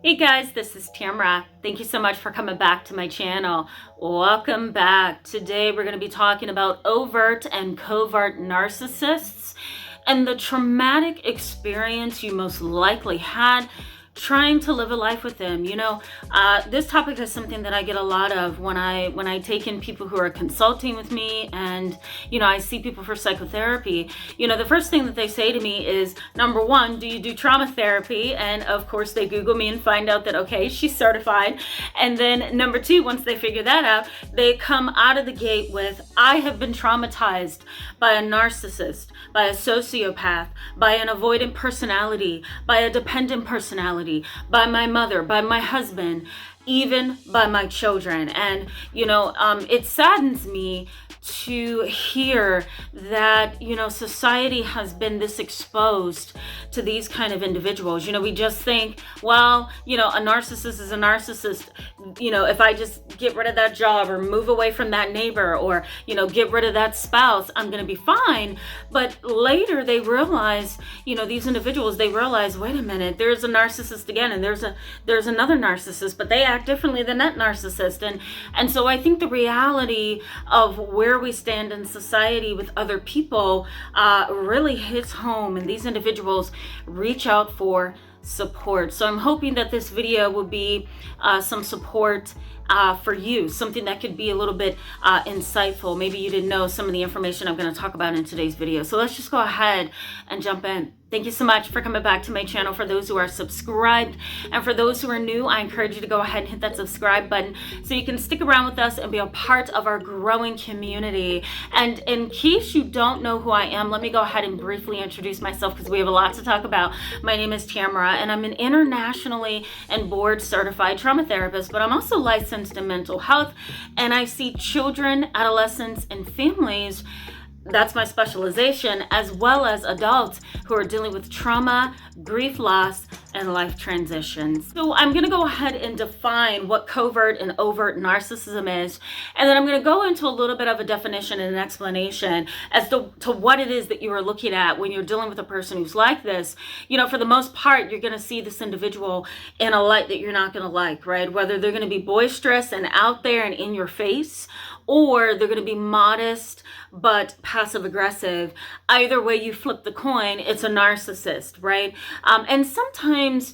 Hey guys, this is Tamra. Thank you so much for coming back to my channel. Welcome back. Today we're going to be talking about overt and covert narcissists and the traumatic experience you most likely had trying to live a life with them. This topic is something that I get a lot of when I take in people who are consulting with me, and I see people for psychotherapy. The first thing that they say to me is, number one, do you do trauma therapy? And of course they Google me and find out that, okay, she's certified. And then number two, once they figure that out, they come out of the gate with, I have been traumatized by a narcissist, by a sociopath, by an avoidant personality, by a dependent personality, by my mother, by my husband, even by my children. And it saddens me to hear that society has been this exposed to these kind of individuals. We just think, well, a narcissist is a narcissist. If I just get rid of that job or move away from that neighbor or get rid of that spouse, I'm gonna be fine. But later they realize, these individuals, they realize, wait a minute, there's a narcissist again, and there's another narcissist, but they act differently than that narcissist. And so I think the reality of where we stand in society with other people really hits home, and these individuals reach out for support. So I'm hoping that this video will be some support for you, something that could be a little bit insightful. Maybe you didn't know some of the information I'm going to talk about in today's video. So let's just go ahead and jump in. Thank you so much for coming back to my channel. For those who are subscribed, and for those who are new, I encourage you to go ahead and hit that subscribe button so you can stick around with us and be a part of our growing community. And in case you don't know who I am, let me go ahead and briefly introduce myself because we have a lot to talk about. My name is Tamra, and I'm an internationally and board certified trauma therapist, but I'm also licensed in mental health, and I see children, adolescents, and families. That's my specialization, as well as adults who are dealing with trauma, grief, loss, and life transitions. So I'm going to go ahead and define what covert and overt narcissism is, and then I'm going to go into a little bit of a definition and an explanation as to what it is that you are looking at when you're dealing with a person who's like this. For the most part, you're going to see this individual in a light that you're not going to like, right? Whether they're going to be boisterous and out there and in your face, or they're going to be modest but passive aggressive. Either way you flip the coin, it's a narcissist, right? And sometimes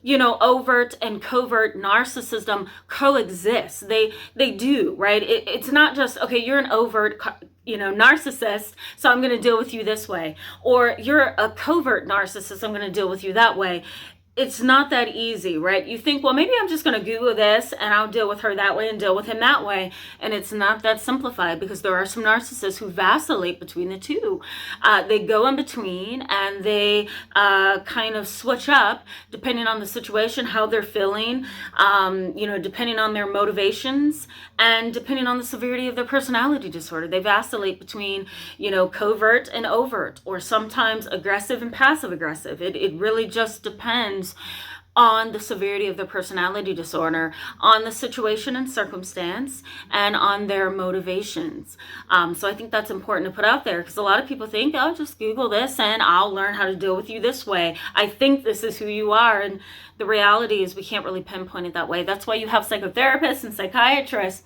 overt and covert narcissism coexist. They do, right? It's not just, okay, you're an overt narcissist, so I'm going to deal with you this way, or you're a covert narcissist, I'm going to deal with you that way. It's not that easy, right? You think, well, maybe I'm just going to Google this and I'll deal with her that way and deal with him that way. And it's not that simplified, because there are some narcissists who vacillate between the two. They go in between, and they kind of switch up depending on the situation, how they're feeling, depending on their motivations, and depending on the severity of their personality disorder. They vacillate between, covert and overt, or sometimes aggressive and passive aggressive. It really just depends on the severity of the personality disorder, on the situation and circumstance, and on their motivations. So I think that's important to put out there, because a lot of people think, oh, just Google this and I'll learn how to deal with you this way. I think this is who you are. And the reality is we can't really pinpoint it that way. That's why you have psychotherapists and psychiatrists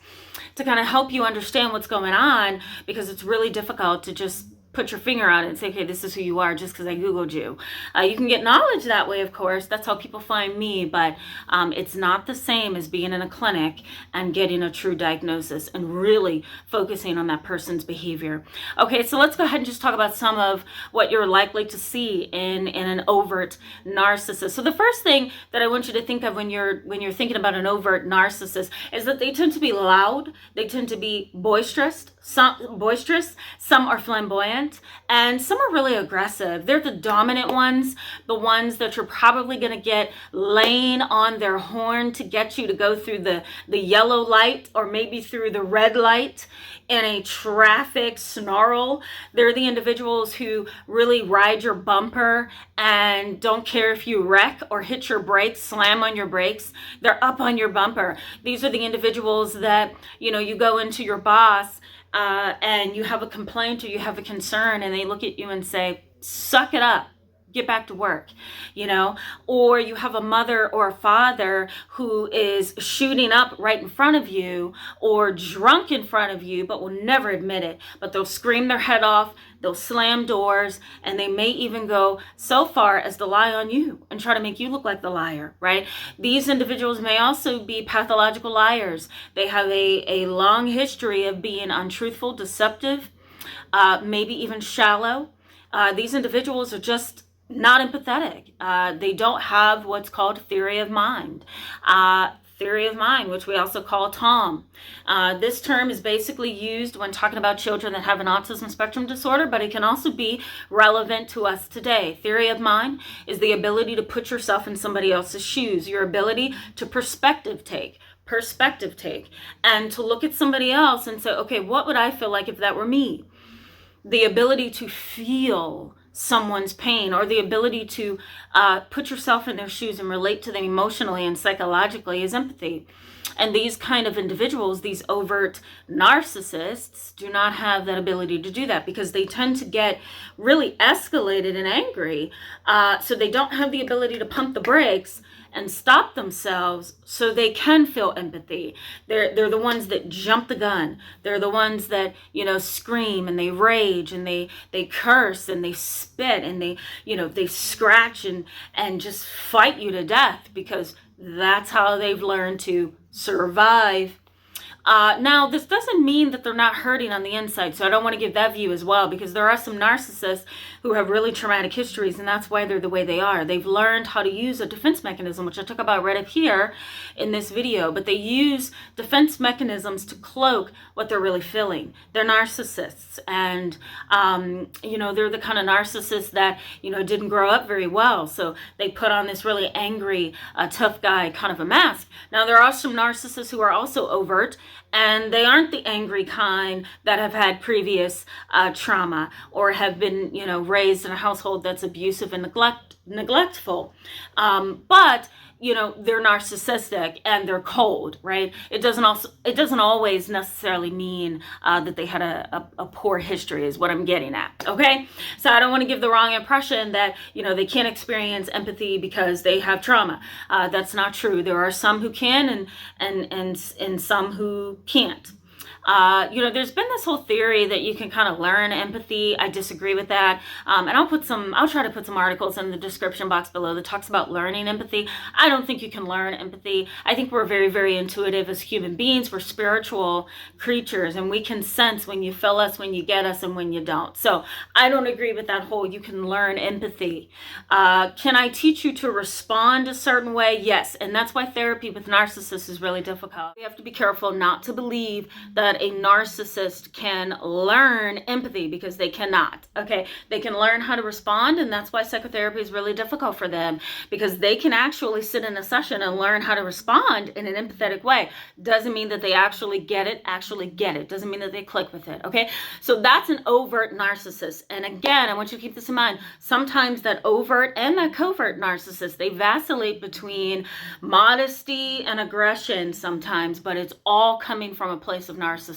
to kind of help you understand what's going on, because it's really difficult to just put your finger on it and say, okay, this is who you are just because I Googled you. You can get knowledge that way, of course. That's how people find me, but it's not the same as being in a clinic and getting a true diagnosis and really focusing on that person's behavior. Okay, so let's go ahead and just talk about some of what you're likely to see in an overt narcissist. So the first thing that I want you to think of when you're thinking about an overt narcissist is that they tend to be loud, they tend to be boisterous, some are flamboyant, and some are really aggressive. They're the dominant ones, the ones that you're probably going to get laying on their horn to get you to go through the yellow light, or maybe through the red light in a traffic snarl. They're the individuals who really ride your bumper and don't care if you wreck or hit your brakes, slam on your brakes. They're up on your bumper. These are the individuals that, you go into your boss and you have a complaint or you have a concern, and they look at you and say, suck it up. get back to work, you know, or you have a mother or a father who is shooting up right in front of you or drunk in front of you, but will never admit it. But they'll scream their head off, they'll slam doors, and they may even go so far as to lie on you and try to make you look like the liar, right? These individuals may also be pathological liars. They have a long history of being untruthful, deceptive, maybe even shallow. These individuals are just not empathetic. They don't have what's called theory of mind. Theory of mind, which we also call TOM. This term is basically used when talking about children that have an autism spectrum disorder, but it can also be relevant to us today. Theory of mind is the ability to put yourself in somebody else's shoes, your ability to perspective take, and to look at somebody else and say, okay, what would I feel like if that were me? The ability to feel someone's pain, or the ability to put yourself in their shoes and relate to them emotionally and psychologically, is empathy. And these kind of individuals, these overt narcissists, do not have that ability to do that because they tend to get really escalated and angry. So they don't have the ability to pump the brakes and stop themselves so they can feel empathy. They're the ones that jump the gun. They're the ones that, you know, scream and they rage and they curse and they spit and they scratch and just fight you to death because that's how they've learned to survive. Now, this doesn't mean that they're not hurting on the inside, so I don't want to give that view as well, because there are some narcissists who have really traumatic histories, and that's why they're the way they are. They've learned how to use a defense mechanism, which I talk about right up here in this video, but they use defense mechanisms to cloak what they're really feeling. They're narcissists, and, they're the kind of narcissists that, didn't grow up very well, so they put on this really angry, tough guy kind of a mask. Now, there are some narcissists who are also overt, and they aren't the angry kind that have had previous trauma or have been, raised in a household that's abusive and neglectful. But they're narcissistic and they're cold, right? It doesn't always necessarily mean that they had a poor history, is what I'm getting at. Okay, so I don't want to give the wrong impression that they can't experience empathy because they have trauma. That's not true. There are some who can and some who can't. There's been this whole theory that you can kind of learn empathy. I disagree with that. And I'll try to put some articles in the description box below that talks about learning empathy. I don't think you can learn empathy. I think we're very, very intuitive as human beings. We're spiritual creatures, and we can sense when you feel us, when you get us, and when you don't. So I don't agree with that whole you can learn empathy. Can I teach you to respond a certain way? Yes. And that's why therapy with narcissists is really difficult. We have to be careful not to believe that a narcissist can learn empathy, because they cannot. Okay, they can learn how to respond, and that's why psychotherapy is really difficult for them, because they can actually sit in a session and learn how to respond in an empathetic way. Doesn't mean that they actually get it. Doesn't mean that they click with it. Okay, so that's an overt narcissist. And again, I want you to keep this in mind. Sometimes that overt and that covert narcissist, they vacillate between modesty and aggression sometimes, but it's all coming from a place of narcissism.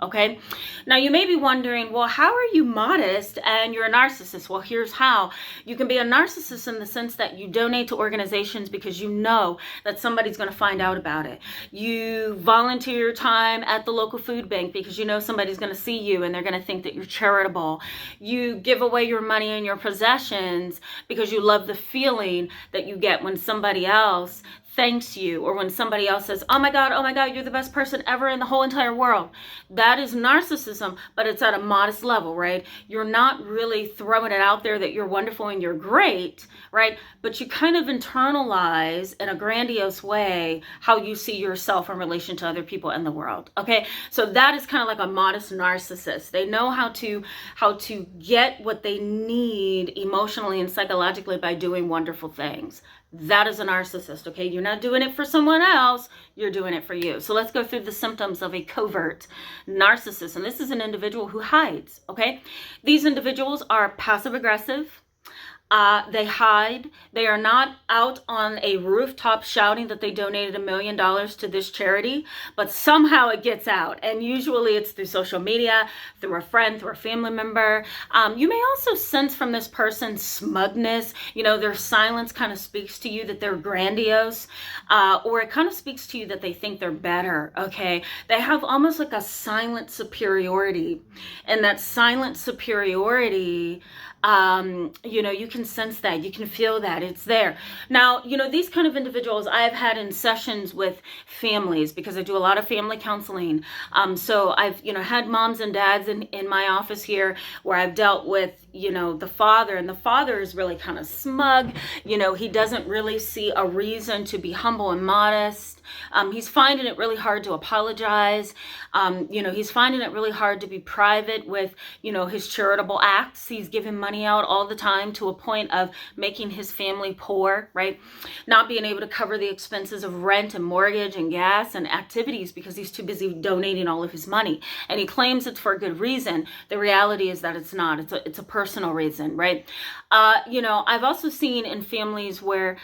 Okay, now you may be wondering, well, how are you modest and you're a narcissist? Well, here's how. You can be a narcissist in the sense that you donate to organizations because you know that somebody's going to find out about it. You volunteer your time at the local food bank because you know somebody's going to see you and they're going to think that you're charitable. You give away your money and your possessions because you love the feeling that you get when somebody else thanks you, or when somebody else says, oh my God, you're the best person ever in the whole entire world. That is narcissism, but it's at a modest level, right? You're not really throwing it out there that you're wonderful and you're great, right? But you kind of internalize in a grandiose way how you see yourself in relation to other people in the world. Okay, so that is kind of like a modest narcissist. They know how to get what they need emotionally and psychologically by doing wonderful things. That is a narcissist, okay? You're not doing it for someone else, you're doing it for you. So let's go through the symptoms of a covert narcissist. And this is an individual who hides, okay? These individuals are passive aggressive, They hide. They are not out on a rooftop shouting that they donated $1 million to this charity, but somehow it gets out. And usually it's through social media, through a friend, through a family member. You may also sense from this person smugness. You know, their silence kind of speaks to you that they're grandiose, or it kind of speaks to you that they think they're better, okay? They have almost like a silent superiority. And that silent superiority, you know, you can sense that, you can feel that, it's there. Now, you know, these kind of individuals I've had in sessions with families, because I do a lot of family counseling. So I've, you know, had moms and dads in my office here where I've dealt with, you know, the father, and the father is really kind of smug. You know, he doesn't really see a reason to be humble and modest. He's finding it really hard to apologize. You know, he's finding it really hard to be private with, you know, his charitable acts. He's giving money out all the time to a point of making his family poor, right? Not being able to cover the expenses of rent and mortgage and gas and activities because he's too busy donating all of his money. And he claims it's for a good reason. The reality is that it's not. It's a personal reason, right? You know, I've also seen in families where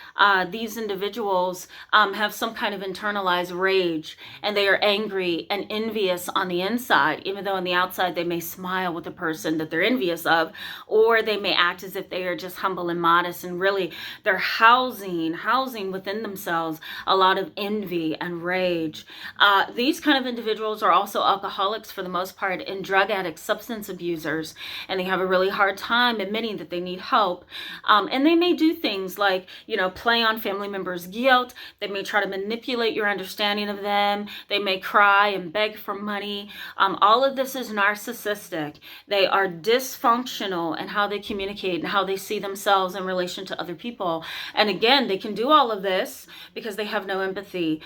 these individuals have some kind of internalized rage, and they are angry and envious on the inside, even though on the outside they may smile with the person that they're envious of, or they may act as if they are just humble and modest, and really they're housing within themselves a lot of envy and rage. These kind of individuals are also alcoholics for the most part, and drug addicts, substance abusers, and they have a really hard time admitting that they need help. And they may do things like, you know, play on family members' guilt. They may try to manipulate your understanding of them. They may cry and beg for money. All of this is narcissistic. They are dysfunctional in how they communicate and how they see themselves in relation to other people. And again, they can do all of this because they have no empathy.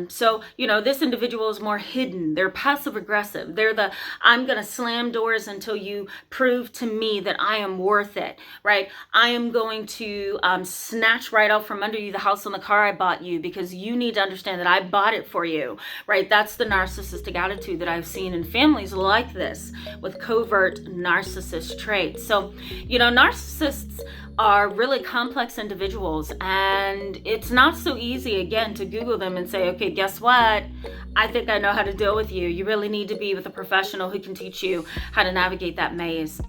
So, you know, this individual is more hidden. They're passive aggressive. They're the, I'm going to slam doors until you prove to me that I am worth it, right? I am going to snatch right out from under you the house and the car I bought you because you need to understand that I bought it for you, right? That's the narcissistic attitude that I've seen in families like this with covert narcissist traits. So, you know, narcissists are really complex individuals, and it's not so easy, again, to Google them and say, okay, guess what? I think I know how to deal with you. You really need to be with a professional who can teach you how to navigate that maze.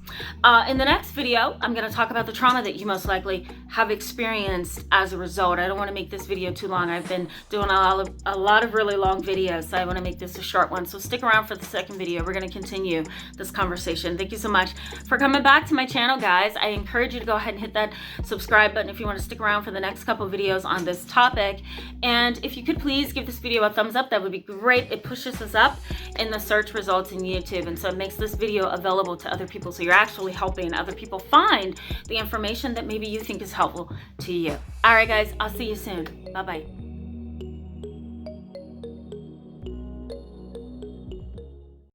In the next video, I'm going to talk about the trauma that you most likely have experienced as a result. I don't want to make this video too long. I've been doing a lot of really long videos, so I want to make this a short one. So stick around for the second video. We're going to continue this conversation. Thank you so much for coming back to my channel, guys. I encourage you to go ahead and hit that subscribe button if you want to stick around for the next couple videos on this topic. And if you could please give this video a thumbs up, that would be great. It pushes us up in the search results in YouTube, and so it makes this video available to other people, so you're actually helping other people find the information that maybe you think is helpful to you. All right, guys, I'll see you soon. Bye-bye.